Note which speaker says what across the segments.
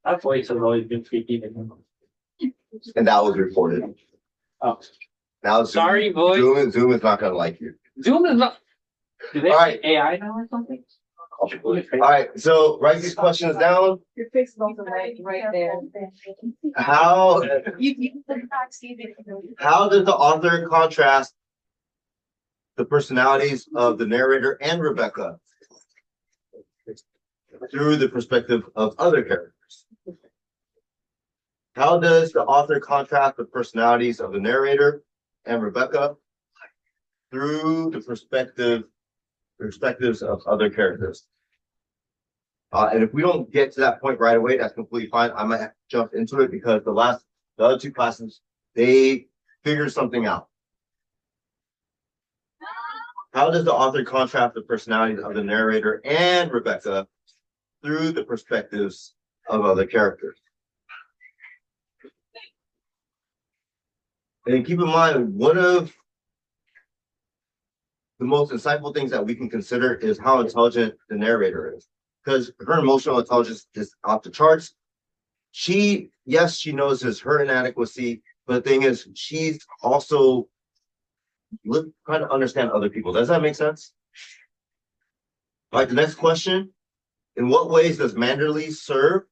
Speaker 1: That voice has always been creepy to me.
Speaker 2: And that was reported.
Speaker 1: Oh,
Speaker 2: Now
Speaker 1: sorry, voice.
Speaker 2: Zoom is not gonna like you.
Speaker 1: Zoom is not. Do they
Speaker 2: All
Speaker 1: have
Speaker 2: right.
Speaker 1: AI now or something?
Speaker 2: All right, so write these questions down.
Speaker 3: Your face is also right there.
Speaker 2: How does the author contrast the personalities of the narrator and Rebecca through the perspective of other characters? How does the author contrast the personalities of the narrator and Rebecca through the perspectives of other characters? And if we don't get to that point right away, that's completely fine. I might have to jump into it because the other two classes, they figure something out. How does the author contrast the personalities of the narrator and Rebecca through the perspectives of other characters? And keep in mind, one of the most insightful things that we can consider is how intelligent the narrator is. Because her emotional intelligence is off the charts. Yes, she knows her inadequacy, but the thing is, she's also trying to understand other people. Does that make sense? All right, the next question. In what ways does Manderley serve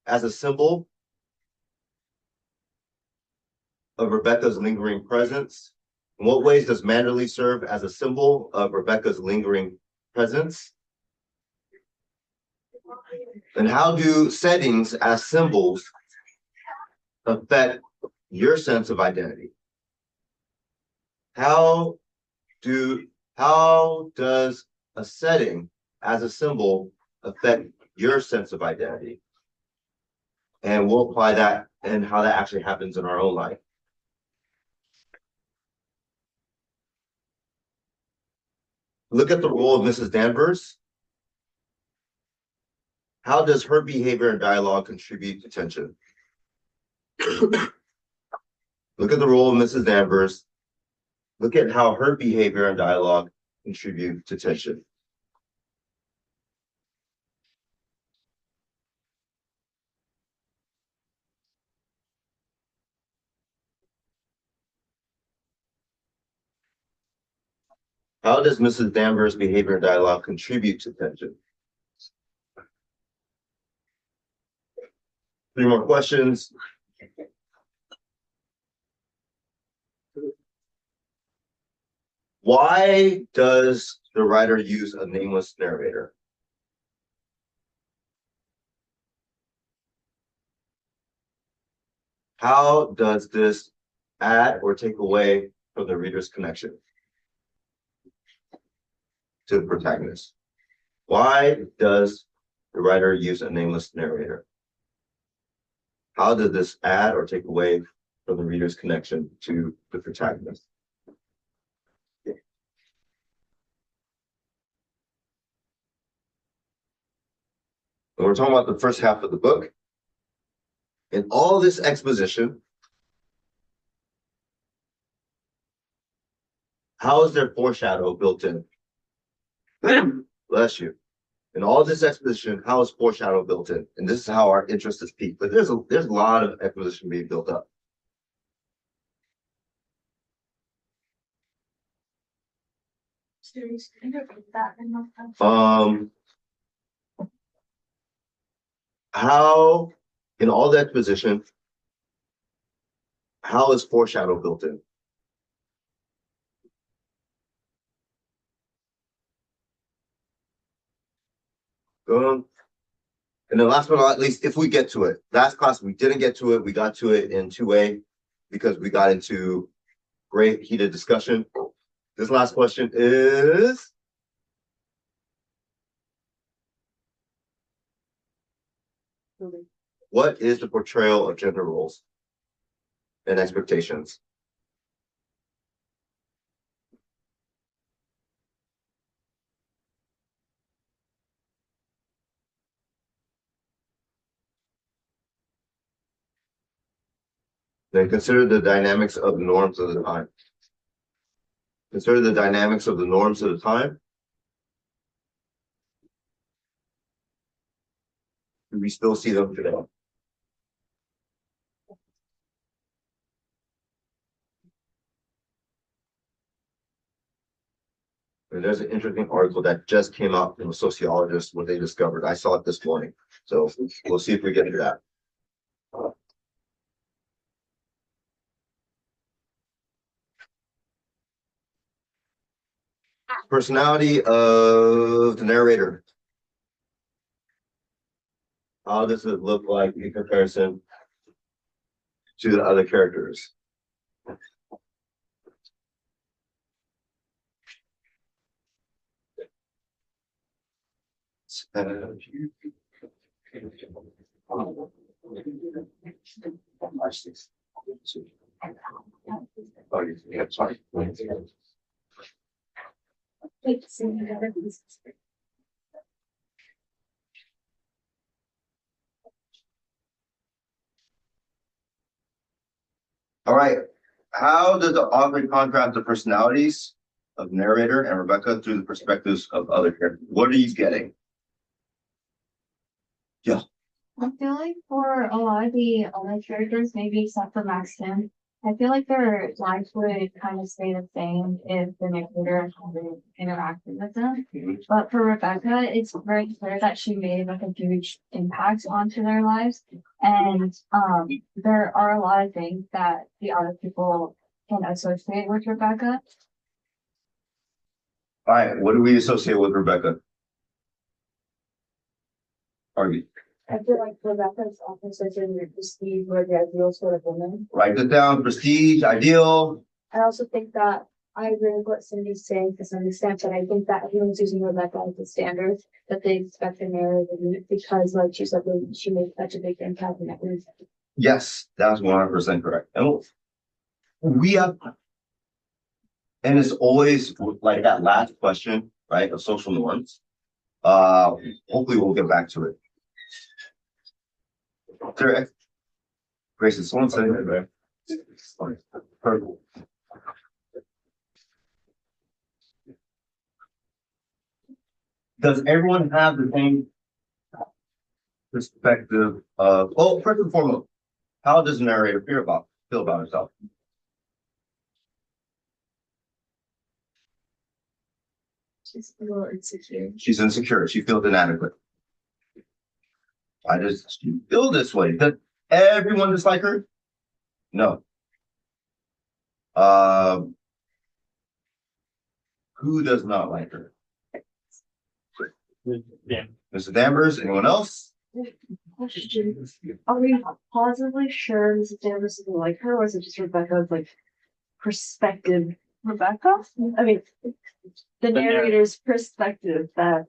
Speaker 2: as a symbol of Rebecca's lingering presence? In what ways does Manderley serve as a symbol of Rebecca's lingering presence? And how do settings as symbols affect your sense of identity? How does a setting as a symbol affect your sense of identity? And we'll apply that and how that actually happens in our own life. Look at the role of Mrs. Danvers. How does her behavior and dialogue contribute to tension? Look at the role of Mrs. Danvers. Look at how her behavior and dialogue contribute to tension. How does Mrs. Danvers' behavior and dialogue contribute to tension? 3 more questions. Why does the writer use a nameless narrator? How does this add or take away from the reader's connection to the protagonist? Why does the writer use a nameless narrator? How does this add or take away from the reader's connection to the protagonist? And we're talking about the first half of the book. In all this exposition, how is there foreshadow built in? Bless you. In all this exposition, how is foreshadow built in? And this is how our interest is peaked. But there's a lot of exposition being built up. How, in all the exposition, how is foreshadow built in? And then last but not least, if we get to it, last class we didn't get to it, we got to it in 2A because we got into great heated discussion. This last question is, what is the portrayal of gender roles and expectations? Then consider the dynamics of the norms of the time. Consider the dynamics of the norms of the time. We still see them today. And there's an interesting article that just came out from a sociologist what they discovered. I saw it this morning. So we'll see if we get to that. Personality of the narrator. How does it look like in comparison to the other characters? All right. How does the author contrast the personalities of narrator and Rebecca through the perspectives of other characters? What are you getting? Yeah.
Speaker 3: I feel like for a lot of the other characters, maybe except for Maxton, I feel like their lives would kind of stay the same if the narrator hadn't interacted with them. But for Rebecca, it's very clear that she made like a huge impact onto their lives. And there are a lot of things that the other people can associate with Rebecca.
Speaker 2: All right. What do we associate with Rebecca? Argue.
Speaker 3: I feel like Rebecca's often associated with prestige or the ideal sort of woman.
Speaker 2: Write this down. Prestige, ideal.
Speaker 3: I also think that I agree with what Cindy's saying to some extent, but I think that everyone's using Rebecca as the standard that they expect the narrative to meet because, like she said, she made such a big impact in that movie.
Speaker 2: Yes, that's 100% correct. And we have, and it's always like that last question, right, of social norms. Hopefully we'll get back to it. Correct. Grace, is someone saying that, right? Purple. Does everyone have the same perspective of, oh, first and foremost, how does the narrator feel about herself?
Speaker 3: She's a little insecure.
Speaker 2: She's insecure. She feels inadequate. Why does she feel this way? Does everyone dislike her? No. Who does not like her?
Speaker 1: Yeah.
Speaker 2: Mr. Danvers, anyone else?
Speaker 3: Question. Are we positively sure Mrs. Danvers doesn't like her, or is it just Rebecca's like perspective? Rebecca? I mean, the narrator's perspective that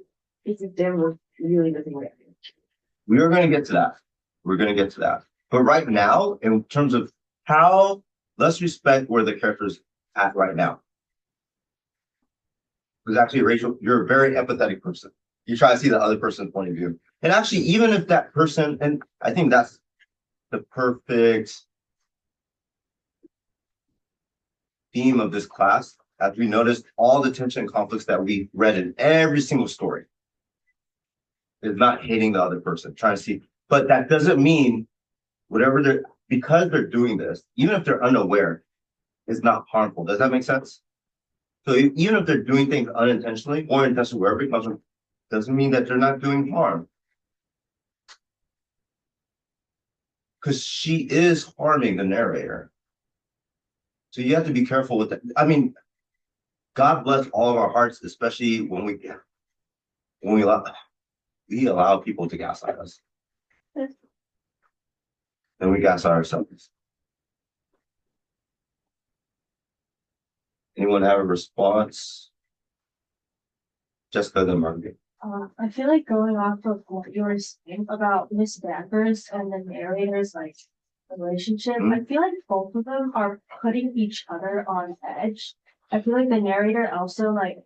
Speaker 3: Mrs. Danvers really doesn't like her.
Speaker 2: We are going to get to that. We're going to get to that. But right now, in terms of how, let's respect where the character's at right now. Because actually, Rachel, you're a very empathetic person. You try to see the other person's point of view. And actually, even if that person, and I think that's the perfect theme of this class, as we noticed all the tension and conflicts that we read in every single story. Is not hating the other person, trying to see, but that doesn't mean whatever they're, because they're doing this, even if they're unaware, is not harmful. Does that make sense? So even if they're doing things unintentionally or intentionally, wherever it comes from, doesn't mean that they're not doing harm. Because she is harming the narrator. So you have to be careful with that. I mean, God bless all of our hearts, especially when we allow people to gaslight us. And we gaslight ourselves. Anyone have a response? Jessica, then Margaret.
Speaker 3: I feel like going off of what you were saying about Miss Danvers and the narrator's like relationship, I feel like both of them are putting each other on edge. I feel like the narrator also like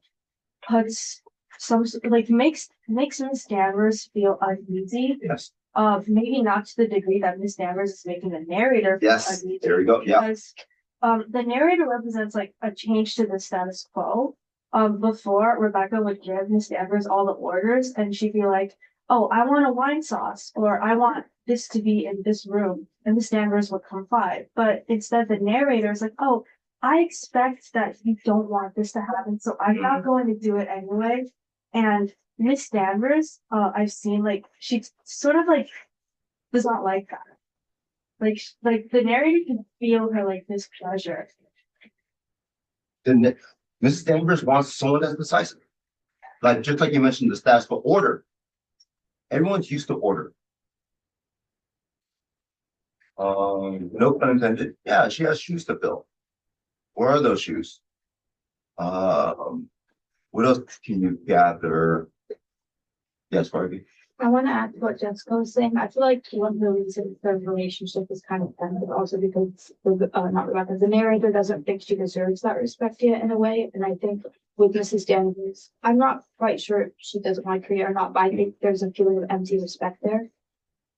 Speaker 3: puts some like makes Miss Danvers feel uneasy.
Speaker 2: Yes.
Speaker 3: Maybe not to the degree that Miss Danvers is making the narrator feel uneasy.
Speaker 2: There we go. Yeah.
Speaker 3: Because the narrator represents like a change to the status quo. Before Rebecca would give Miss Danvers all the orders and she'd be like,
Speaker 4: oh, I want a wine sauce, or I want this to be in this room, and the standards would comply. But instead, the narrator is like, oh, I expect that you don't want this to happen, so I'm not going to do it anyway. And Miss Danvers, I've seen like she's sort of like does not like that. Like the narrator can feel her like displeasure.
Speaker 2: Then Mrs. Danvers wants someone that's decisive. Like just like you mentioned the stats, but order. Everyone's used to order. No pun intended. Yeah, she has shoes to fill. Where are those shoes? What else can you gather? Yes, Barbie.
Speaker 3: I want to add to what Jessica was saying. I feel like one of the reasons the relationship is kind of ended also because not Rebecca, the narrator doesn't think she deserves that respect yet in a way. And I think with Mrs. Danvers, I'm not quite sure if she doesn't like her or not, but I think there's a feeling of empty respect there.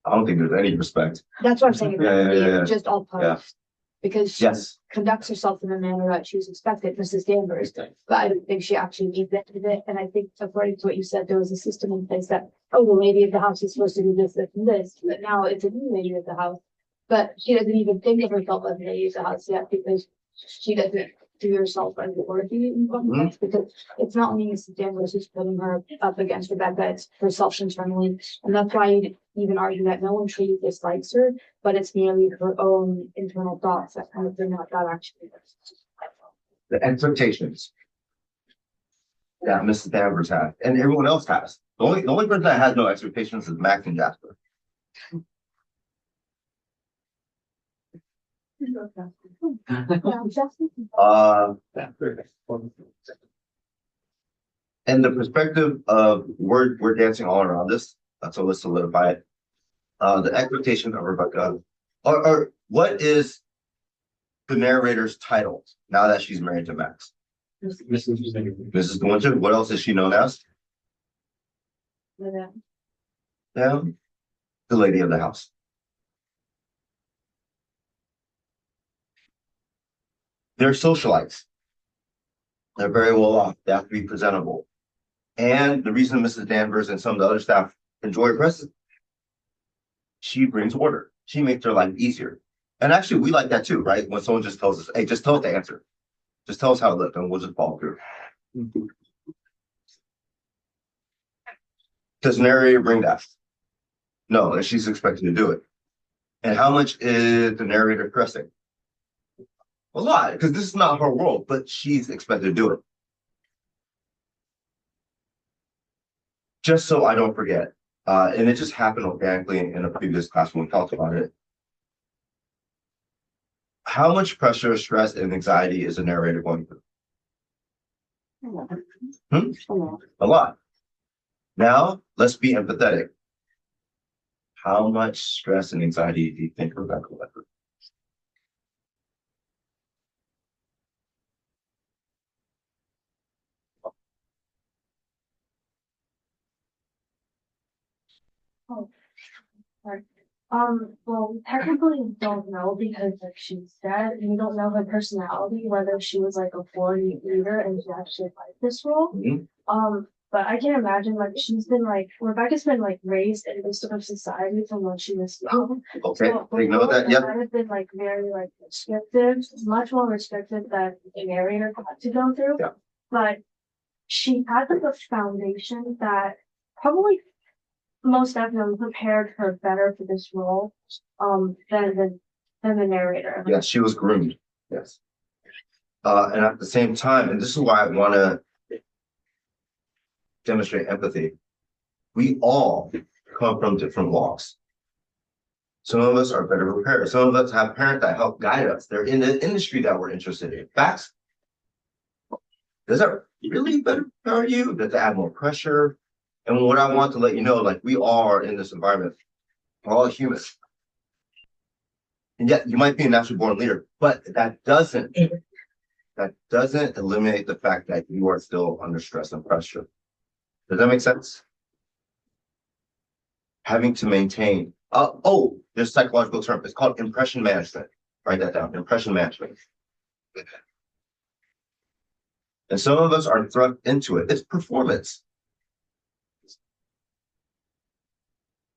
Speaker 2: I don't think there's any respect.
Speaker 3: That's what I'm saying.
Speaker 2: Yeah.
Speaker 3: Just all post. Because she
Speaker 2: Yes.
Speaker 3: conducts herself in the manner that she was expected, Mrs. Danvers. But I don't think she actually invented it. And I think according to what you said, there was a system in place that, oh, the lady of the house is supposed to do this, this, and this. But now it's a new lady of the house. But she doesn't even think of herself as a lady of the house yet because she doesn't do herself as worthy in one sense. Because it's not only Mrs. Danvers who's putting her up against Rebecca, it's herself internally. And that's why you even argue that no one truly dislikes her, but it's merely her own internal thoughts that kind of bring out that actually.
Speaker 2: The expectations that Mrs. Danvers had, and everyone else has. The only person that has no expectations is Max and Jasper. And the perspective of we're dancing all around this, so let's solidify it. The expectation of Rebecca, or what is the narrator's title now that she's married to Max?
Speaker 1: Mrs.
Speaker 2: Mrs. De Winter. What else is she known as?
Speaker 3: Yeah.
Speaker 2: Yeah, the lady of the house. They're socialites. They're very well off. They have to be presentable. And the reason Mrs. Danvers and some of the other staff enjoy Preston, she brings order. She makes their life easier. And actually, we like that too, right? When someone just tells us, hey, just tell us the answer. Just tell us how it looked and we'll just follow through. Does narrator bring that? No, and she's expected to do it. And how much is the narrator pressing? A lot, because this is not her world, but she's expected to do it. Just so I don't forget, and it just happened organically in a previous class when we talked about it. How much pressure, stress, and anxiety is a narrator going through? A lot. Now, let's be empathetic. How much stress and anxiety do you think Rebecca went through?
Speaker 4: Well, we technically don't know because like she's dead, and we don't know her personality, whether she was like a born leader and she actually liked this role. But I can imagine like Rebecca's been like raised in this sort of society from when she was young.
Speaker 2: Okay,
Speaker 4: So
Speaker 2: take note of that. Yep.
Speaker 4: Might have been like very like restrictive, much more restrictive than the narrator got to go through.
Speaker 2: Yeah.
Speaker 4: But she had like a foundation that probably most definitely prepared her better for this role than the narrator.
Speaker 2: Yes, she was groomed. Yes. And at the same time, and this is why I want to demonstrate empathy. We all come from different walks. Some of us are better prepared. Some of us have parents that help guide us. They're in the industry that we're interested in. Facts. Does that really better prepare you? Does it add more pressure? And what I want to let you know, like we all are in this environment. We're all humans. And yet you might be a natural born leader, but that doesn't eliminate the fact that you are still under stress and pressure. Does that make sense? Having to maintain, there's a psychological term. It's called impression management. Write that down, impression management. And some of us are thrust into it. It's performance.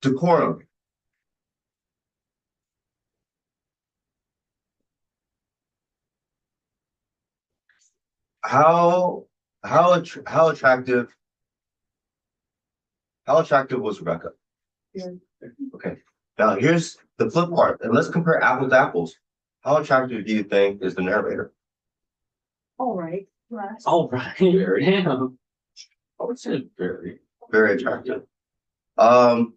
Speaker 2: Decorum. How how attractive was Rebecca?
Speaker 4: Yeah.
Speaker 2: Okay. Now here's the flip part, and let's compare apples to apples. How attractive do you think is the narrator?
Speaker 4: All right. Right.
Speaker 1: All right. Damn. I would say very.
Speaker 2: Very attractive. The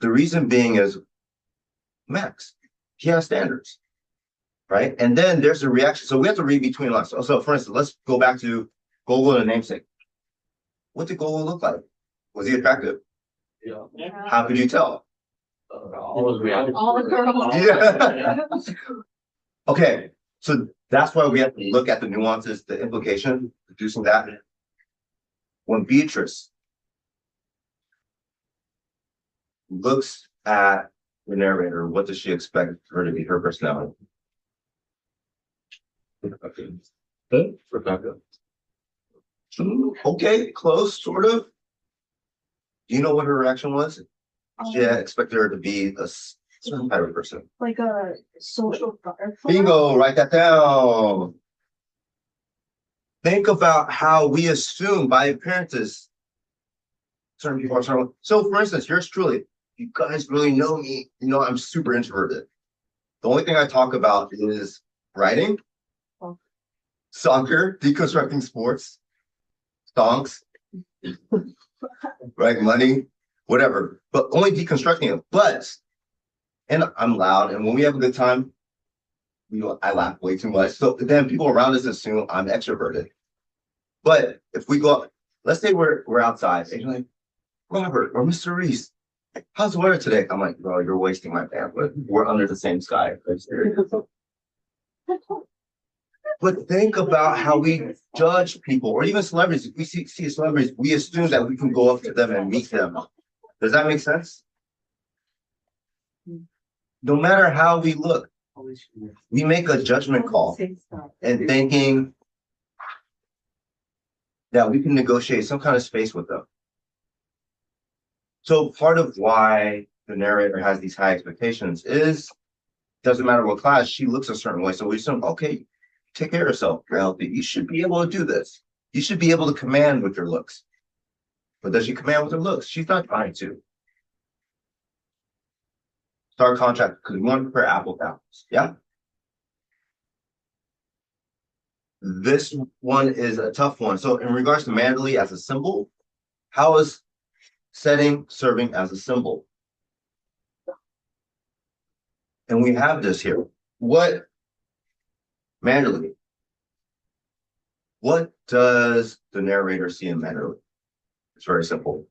Speaker 2: reason being is Max. He has standards, right? And then there's a reaction. So we have to read between lines. So for instance, let's go back to Gogol and the namesake. What did Gogol look like? Was he attractive?
Speaker 1: Yeah.
Speaker 2: How could you tell?
Speaker 1: All
Speaker 3: the girls.
Speaker 2: Yeah. Okay, so that's why we have to look at the nuances, the implication, producing that. When Beatrice looks at the narrator, what does she expect her to be, her personality?
Speaker 1: Rebecca.
Speaker 2: Okay, close, sort of. Do you know what her reaction was? She had expected her to be a certain type of person.
Speaker 4: Like a social butterfly.
Speaker 2: Bingo, write that down. Think about how we assume by appearances certain people are certain. So, for instance, yours truly, you guys really know me. You know, I'm super introverted. The only thing I talk about is writing, soccer, deconstructing sports, songs, right? Money, whatever, but only deconstructing it. But, and I'm loud, and when we have a good time, I laugh way too much. So then people around us assume I'm extroverted. But if we go, let's say we're outside, and you're like, Robert or Mr. Reese, how's the weather today? I'm like, bro, you're wasting my bandwidth. We're under the same sky. But think about how we judge people, or even celebrities. If we see celebrities, we assume that we can go up to them and meet them. Does that make sense? No matter how we look, we make a judgment call and thinking that we can negotiate some kind of space with them. So part of why the narrator has these high expectations is, doesn't matter what class, she looks a certain way. So we assume, okay, take care of yourself, you're healthy. You should be able to do this. You should be able to command with your looks. But does she command with her looks? She's not trying to. Start contract, because we want to compare apples to apples. Yeah. This one is a tough one. So in regards to manly as a symbol, how is setting serving as a symbol? And we have this here. What manly? What does the narrator see in manly? It's very simple.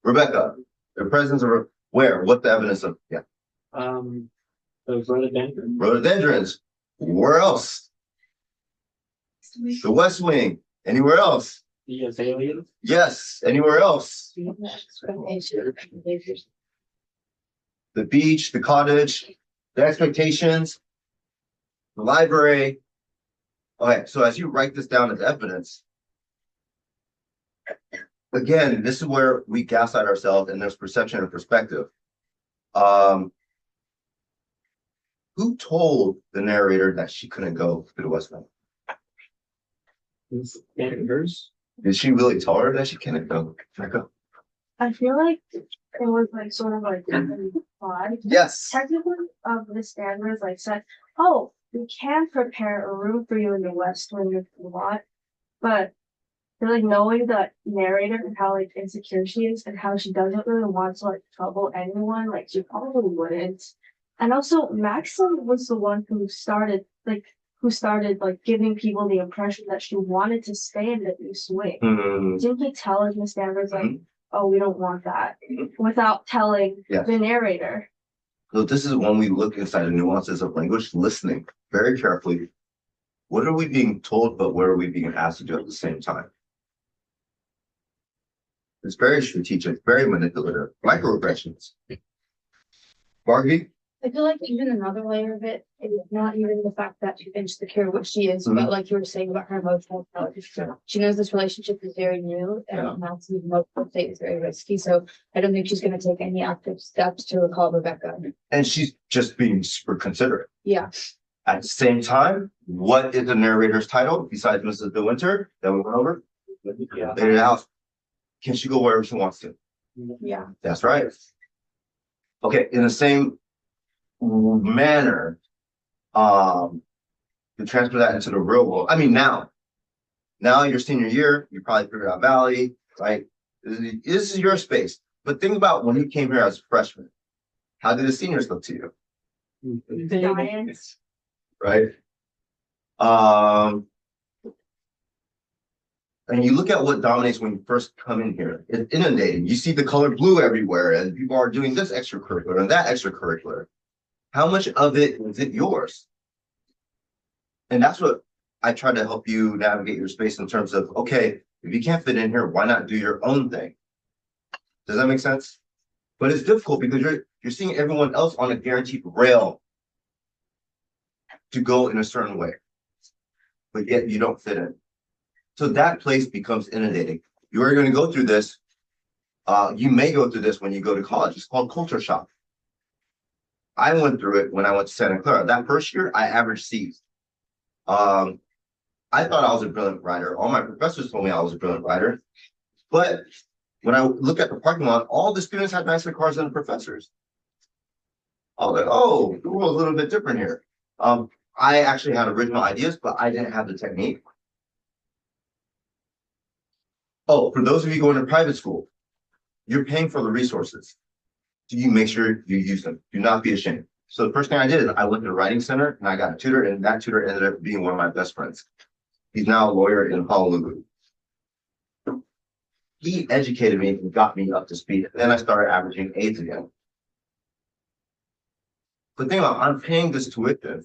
Speaker 2: Rebecca, the presence of where? What the evidence of? Yeah.
Speaker 1: The rhododendron.
Speaker 2: Rhododendrons. Where else? The West Wing. Anywhere else?
Speaker 1: The azaleas.
Speaker 2: Yes. Anywhere else? The beach, the cottage, the expectations, the library. Okay, so as you write this down as evidence, again, this is where we gaslight ourselves and there's perception and perspective. Who told the narrator that she couldn't go to the West Wing?
Speaker 1: Hers.
Speaker 2: Did she really tell her that she couldn't go?
Speaker 4: I feel like it was like sort of like implied.
Speaker 2: Yes.
Speaker 4: Technically, the standards like said, oh, we can prepare a room for you in the West Wing if you want, but they're like knowing the narrator and how like insecure she is and how she doesn't really want to like trouble anyone, like she probably wouldn't. And also Maxim was the one who started giving people the impression that she wanted to stay in the East Wing. Didn't he tell us, Miss Danvers, like, oh, we don't want that, without telling the narrator?
Speaker 2: So this is when we look inside the nuances of language, listening very carefully. What are we being told, but what are we being asked to do at the same time? It's very strategic, very manipulative, microaggressions. Margie?
Speaker 5: I feel like even another layer of it is not even the fact that she's insecure what she is,
Speaker 2: Mhm.
Speaker 5: but like you were saying about her emotional intelligence. So she knows this relationship is very new and
Speaker 2: Yeah.
Speaker 5: Max's emotional state is very risky. So I don't think she's gonna take any active steps to recall Rebecca.
Speaker 2: And she's just being super considerate.
Speaker 5: Yeah.
Speaker 2: At the same time, what is the narrator's title besides Mrs. De Winter that we went over?
Speaker 1: Yeah.
Speaker 2: Lady of the house. Can she go wherever she wants to?
Speaker 5: Yeah.
Speaker 2: That's right. Okay, in the same manner, to transfer that into the real world. I mean, now your senior year, you probably figured out Valley, right? This is your space. But think about when you came here as a freshman. How did the seniors look to you?
Speaker 4: Giants.
Speaker 2: Right? And you look at what dominates when you first come in here. It's inundated. You see the color blue everywhere, and people are doing this extracurricular and that extracurricular. How much of it is it yours? And that's what I try to help you navigate your space in terms of, okay, if you can't fit in here, why not do your own thing? Does that make sense? But it's difficult because you're seeing everyone else on a guaranteed rail to go in a certain way, but yet you don't fit in. So that place becomes inundating. You are going to go through this. You may go through this when you go to college. It's called culture shock. I went through it when I went to Santa Clara. That first year, I averaged C's. I thought I was a brilliant writer. All my professors told me I was a brilliant writer. But when I look at the parking lot, all the students had nicer cars than the professors. I was like, oh, the world's a little bit different here. I actually had original ideas, but I didn't have the technique. Oh, for those of you going to private school, you're paying for the resources. So you make sure you use them. Do not be ashamed. So the first thing I did is I went to the writing center and I got a tutor, and that tutor ended up being one of my best friends. He's now a lawyer in Honolulu. He educated me and got me up to speed. And then I started averaging A's again. But think about, I'm paying this tuition,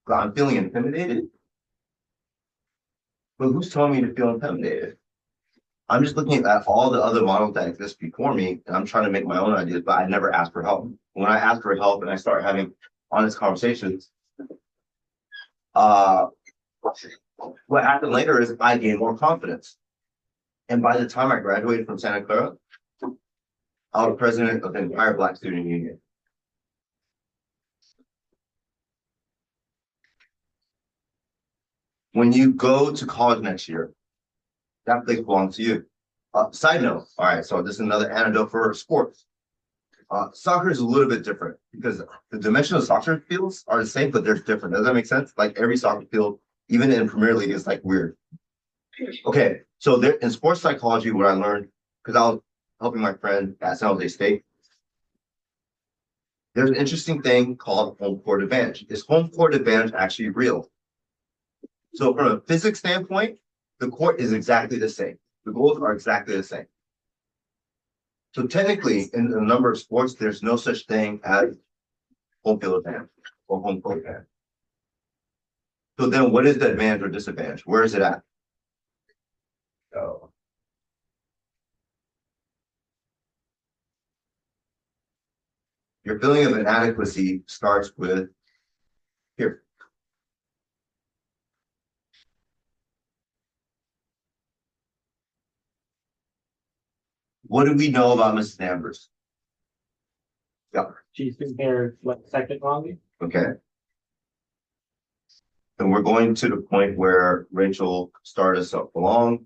Speaker 2: but I'm feeling intimidated. But who's telling me to feel intimidated? I'm just looking at all the other models that exist before me, and I'm trying to make my own ideas, but I never asked for help. When I ask for help and I start having honest conversations, what happened later is I gained more confidence. And by the time I graduated from Santa Clara, I was president of the entire Black Student Union. When you go to college next year, that place belongs to you. Side note, all right, so this is another anecdote for sports. Soccer is a little bit different because the dimensional soccer fields are the same, but they're different. Does that make sense? Like every soccer field, even in Premier League, is like weird. Okay, so there in sports psychology, what I learned, because I was helping my friend at San Jose State, there's an interesting thing called home court advantage. Is home court advantage actually real? So from a physics standpoint, the court is exactly the same. The goals are exactly the same. So technically, in a number of sports, there's no such thing as home field advantage or home court advantage. So then what is the advantage or disadvantage? Where is it at? Oh. Your feeling of inadequacy starts with here. What do we know about Mrs. Danvers? Yeah.
Speaker 1: She's been here, what, second longest?
Speaker 2: Okay. And we're going to the point where Rachel started us up along.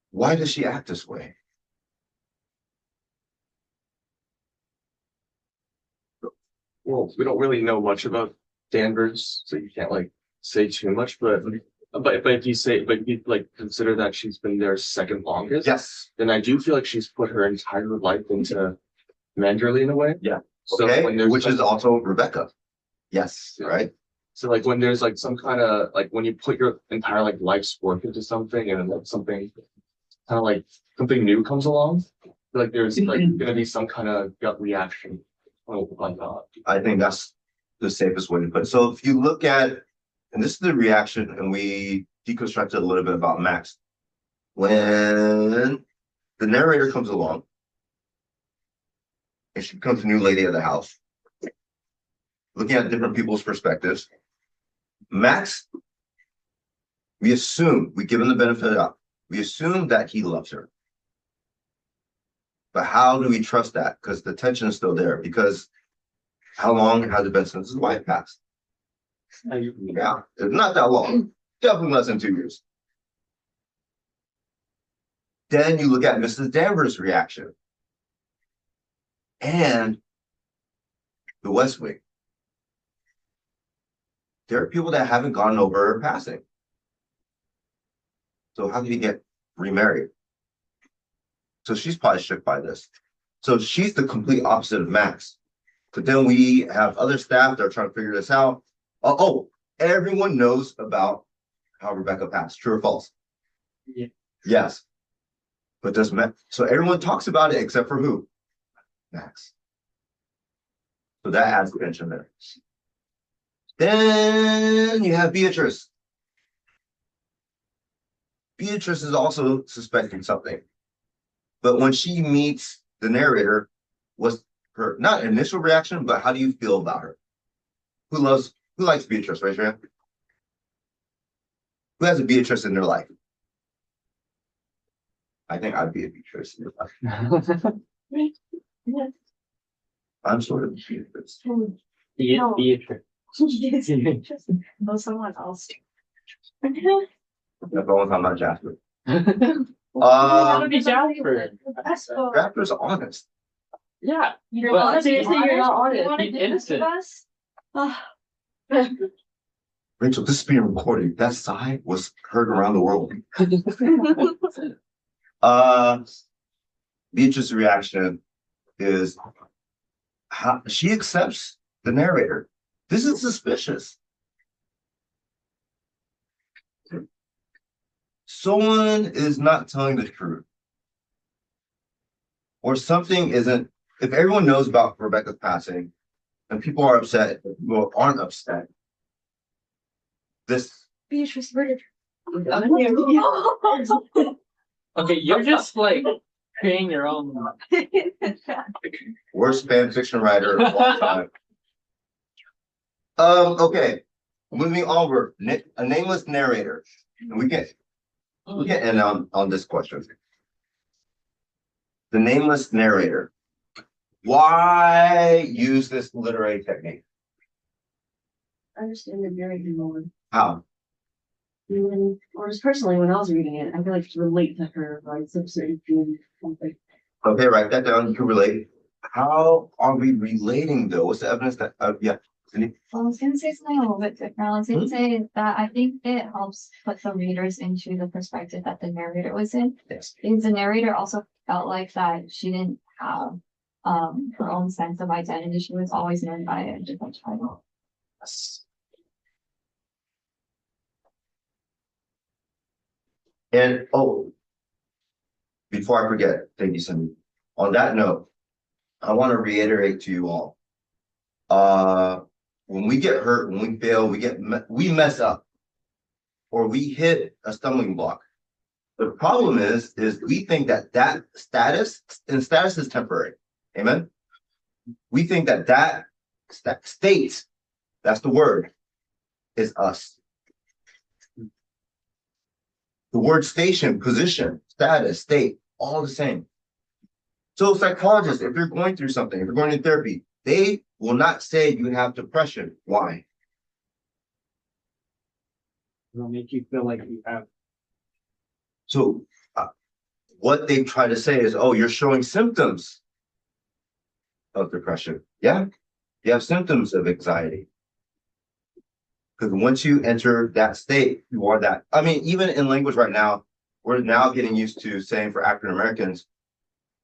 Speaker 2: Why does she act this way?
Speaker 6: Well, we don't really know much about Danvers, so you can't like say too much, but if you say, but you like consider that she's been there second longest,
Speaker 2: Yes.
Speaker 6: then I do feel like she's put her entire life into Manderley in a way.
Speaker 2: Yeah.
Speaker 6: So
Speaker 2: Okay.
Speaker 6: when there's
Speaker 2: Which
Speaker 6: like,
Speaker 2: is also Rebecca. Yes.
Speaker 6: Yeah.
Speaker 2: Right.
Speaker 6: so like when there's like some kind of like when you put your entire like life's work into something and then like something kind of like something new comes along, like there's like gonna be some kind of gut reaction. Oh my God.
Speaker 2: I think that's the safest way to put it. So if you look at, and this is the reaction, and we deconstructed a little bit about Max. When the narrator comes along, and she becomes the new lady of the house, looking at different people's perspectives. Max, we give him the benefit of the doubt. We assume that he loves her. But how do we trust that? Because the tension is still there. Because how long has it been since his wife passed? Yeah, it's not that long. Definitely less than 2 years. Then you look at Mrs. Danvers' reaction. And the West Wing. There are people that haven't gotten over her passing. So how did he get remarried? So she's probably shook by this. So she's the complete opposite of Max. But then we have other staff that are trying to figure this out. Everyone knows about how Rebecca passed. True or false?
Speaker 1: Yeah.
Speaker 2: Yes. But does Max? So everyone talks about it except for who? Max. So that adds tension there. Then you have Beatrice. Beatrice is also suspecting something. But when she meets the narrator, what's her not initial reaction, but how do you feel about her? Who likes Beatrice? Raise your hand. Who has a Beatrice in their life? I think I'd be a Beatrice in your life. I'm sort of Beatrice.
Speaker 4: No.
Speaker 1: Beatrice.
Speaker 4: No, someone else.
Speaker 2: That's the only time I'm not Jasper.
Speaker 1: That'd be Jasper.
Speaker 2: Jasper's honest.
Speaker 1: Yeah.
Speaker 4: You're
Speaker 1: Well,
Speaker 4: honest.
Speaker 1: seriously, you're not honest.
Speaker 4: You
Speaker 1: He's innocent.
Speaker 2: Rachel, this is being recorded. That sigh was heard around the world. Beatrice's reaction is how she accepts the narrator. This is suspicious. Someone is not telling the truth. Or something isn't, if everyone knows about Rebecca's passing and people are upset, people aren't upset. This
Speaker 4: Beatrice murdered.
Speaker 1: Okay, you're just like creating your own.
Speaker 2: worst fan fiction writer of all time. Okay. Moving over. A nameless narrator. And we can end on this question. The nameless narrator. Why use this literary technique?
Speaker 7: I understand it very more.
Speaker 2: How?
Speaker 7: Or just personally, when I was reading it, I feel like to relate to her, like some certain feeling, something.
Speaker 2: Okay, write that down. You can relate. How are we relating though? What's the evidence that yeah.
Speaker 3: Well, I was gonna say something a little bit different. I was gonna say that I think it helps put the readers into the perspective that the narrator was in.
Speaker 2: Yes.
Speaker 3: Because the narrator also felt like that she didn't have her own sense of identity. She was always known by a different title.
Speaker 2: And before I forget, thank you, Cindy. On that note, I want to reiterate to you all. When we get hurt, when we fail, we mess up, or we hit a stumbling block. The problem is we think that status is temporary. Amen. We think that state, that's the word, is us. The word station, position, status, state, all the same. So psychologists, if you're going through something, if you're going to therapy, they will not say you have depression. Why?
Speaker 1: It'll make you feel like you have.
Speaker 2: So what they try to say is, oh, you're showing symptoms of depression. Yeah, you have symptoms of anxiety. Because once you enter that state, you are that. I mean, even in language right now, we're now getting used to saying for African Americans,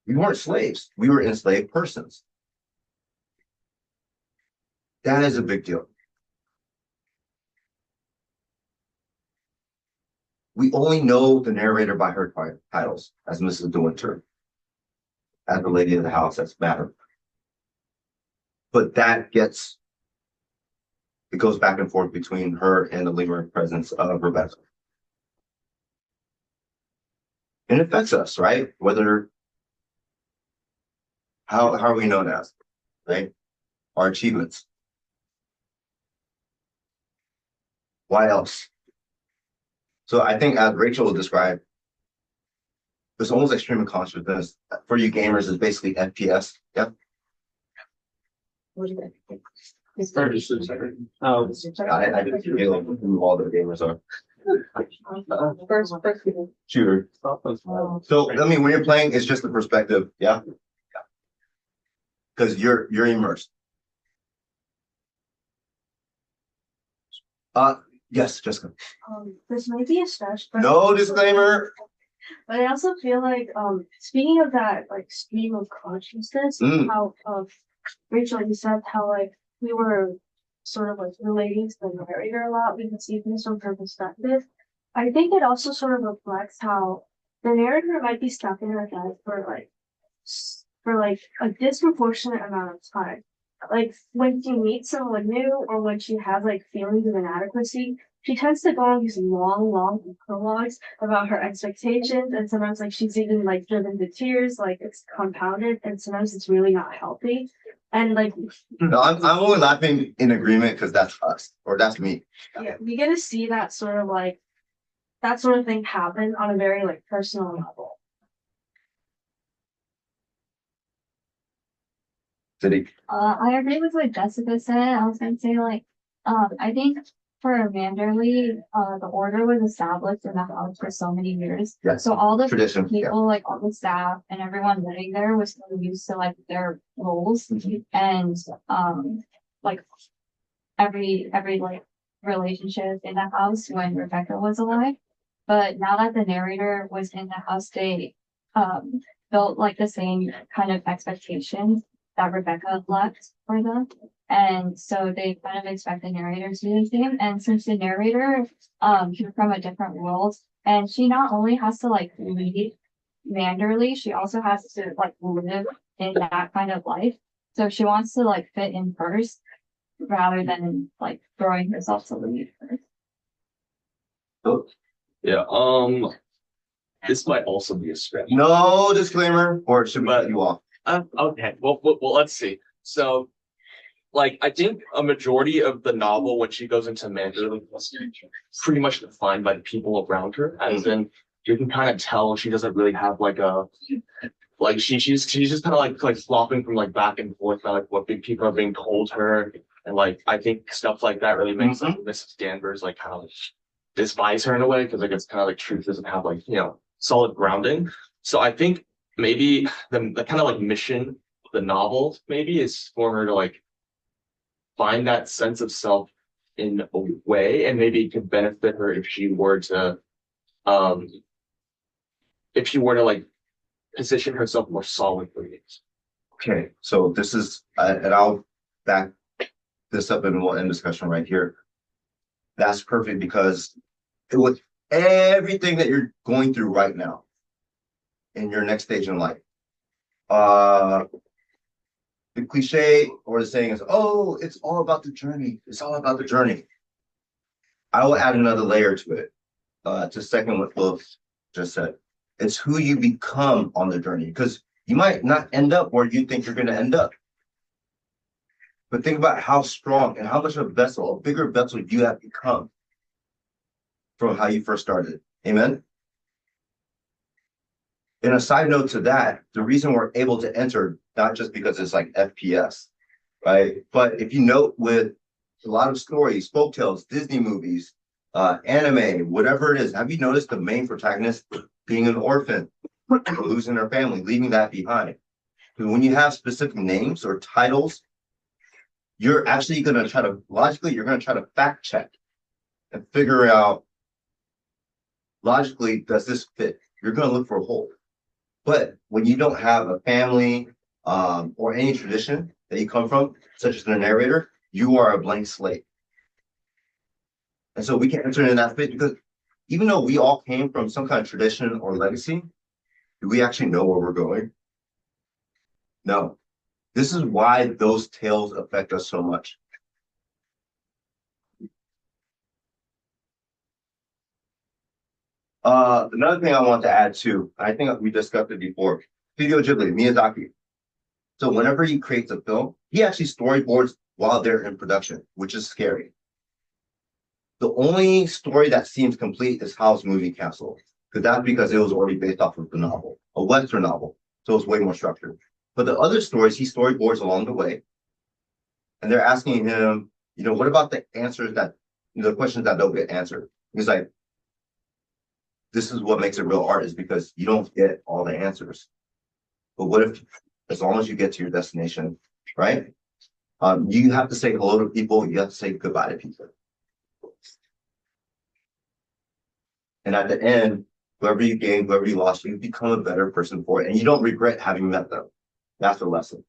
Speaker 2: we weren't slaves. We were enslaved persons. That is a big deal. We only know the narrator by her titles, as Mrs. De Winter, as the lady of the house, that's matter. But it goes back and forth between her and the lingering presence of Rebecca. And it affects us, right? Whether How are we known as? Right? Our achievements. Why else? So I think as Rachel will describe, it's almost like stream of consciousness. For you gamers, is basically FPS. Yep.
Speaker 5: What is it? Is
Speaker 1: Or
Speaker 5: it-
Speaker 1: just oh,
Speaker 2: I just feel who all the gamers are.
Speaker 5: First person.
Speaker 2: Shooter.
Speaker 5: Oh.
Speaker 2: So I mean, when you're playing, it's just the perspective, yeah. Because you're immersed. Yes, Jessica.
Speaker 4: This might be a stretch, but.
Speaker 2: No disclaimer.
Speaker 4: But I also feel like, speaking of that, like stream of consciousness,
Speaker 2: Mm.
Speaker 4: how, Rachel, you said how like we were sort of like relating to the narrator a lot. We can see things from her perspective. I think it also sort of reflects how the narrator might be stuck in her head for like a disproportionate amount of time. Like when she meets someone new or when she has like feelings of inadequacy, she tends to go on these long prologues about her expectations, and sometimes like she's even like driven to tears, like it's compounded, and sometimes it's really not healthy. And like,
Speaker 2: No, I'm only laughing in agreement because that's us or that's me.
Speaker 4: yeah, we get to see that sort of like that sort of thing happen on a very like personal level.
Speaker 2: City.
Speaker 3: I agree with what Jessica said. I was gonna say like, I think for Manderley, the order was established in the house for so many years.
Speaker 2: Yes.
Speaker 3: So all the
Speaker 2: Tradition. Yeah.
Speaker 3: people, like all the staff and everyone living there was so used to like their roles and like every like relationship in the house when Rebecca was alive. But now that the narrator was in the house, they built like the same kind of expectations that Rebecca left for them. And so they kind of expect the narrator to do the same. And since the narrator came from a different world, and she not only has to like lead Manderley, she also has to like live in that kind of life. So she wants to like fit in first rather than like throwing herself to lead first.
Speaker 6: Yeah, this might also be a stretch.
Speaker 2: No disclaimer, or should we cut you off?
Speaker 6: Okay, well, let's see. So, like, I think a majority of the novel, when she goes into Mandarin, is pretty much defined by the people around her. As in, you can kind of tell she doesn't really have like she's just kind of like flopping from like back and forth, like what big people are being told her, and like I think stuff like that really makes like Mrs. Danvers like kind of like, despise her in a way because like it's kind of like truth doesn't have like solid grounding. So I think maybe the kind of like mission of the novel maybe is for her to like find that sense of self in a way, and maybe it could benefit her if she were to like position herself more solidly.
Speaker 2: Okay, so this is, and I'll back this up and we'll end discussion right here. That's perfect because with everything that you're going through right now in your next stage in life, the cliche or the saying is, oh, it's all about the journey. It's all about the journey. I will add another layer to it, to second what Will just said. It's who you become on the journey, because you might not end up where you think you're going to end up. But think about how strong and how much of a vessel, a bigger vessel you have become from how you first started. Amen? And a side note to that, the reason we're able to enter, not just because it's like FPS, right? But if you note with a lot of stories, folktales, Disney movies, anime, whatever it is, have you noticed the main protagonist being an orphan, losing their family, leaving that behind? And when you have specific names or titles, you're actually going to try to, logically, you're going to try to fact check and figure out, logically, does this fit? You're going to look for a hole. But when you don't have a family or any tradition that you come from, such as the narrator, you are a blank slate. And so we can enter in that space because even though we all came from some kind of tradition or legacy, do we actually know where we're going? No. This is why those tales affect us so much. Another thing I want to add too, I think we discussed it before, Studio Ghibli, Miyazaki. So whenever he creates a film, he actually storyboards while they're in production, which is scary. The only story that seems complete is Howl's Moving Castle, because that's because it was already based off of the novel, a Western novel, so it's way more structured. But the other stories, he storyboards along the way, and they're asking him, what about the answers the questions that don't get answered? He's like, this is what makes it real art, is because you don't get all the answers. But what if, as long as you get to your destination, right? You have to say hello to people, you have to say goodbye to people. And at the end, whoever you gain, whoever you lost, you become a better person for it. And you don't regret having met them. That's the lesson.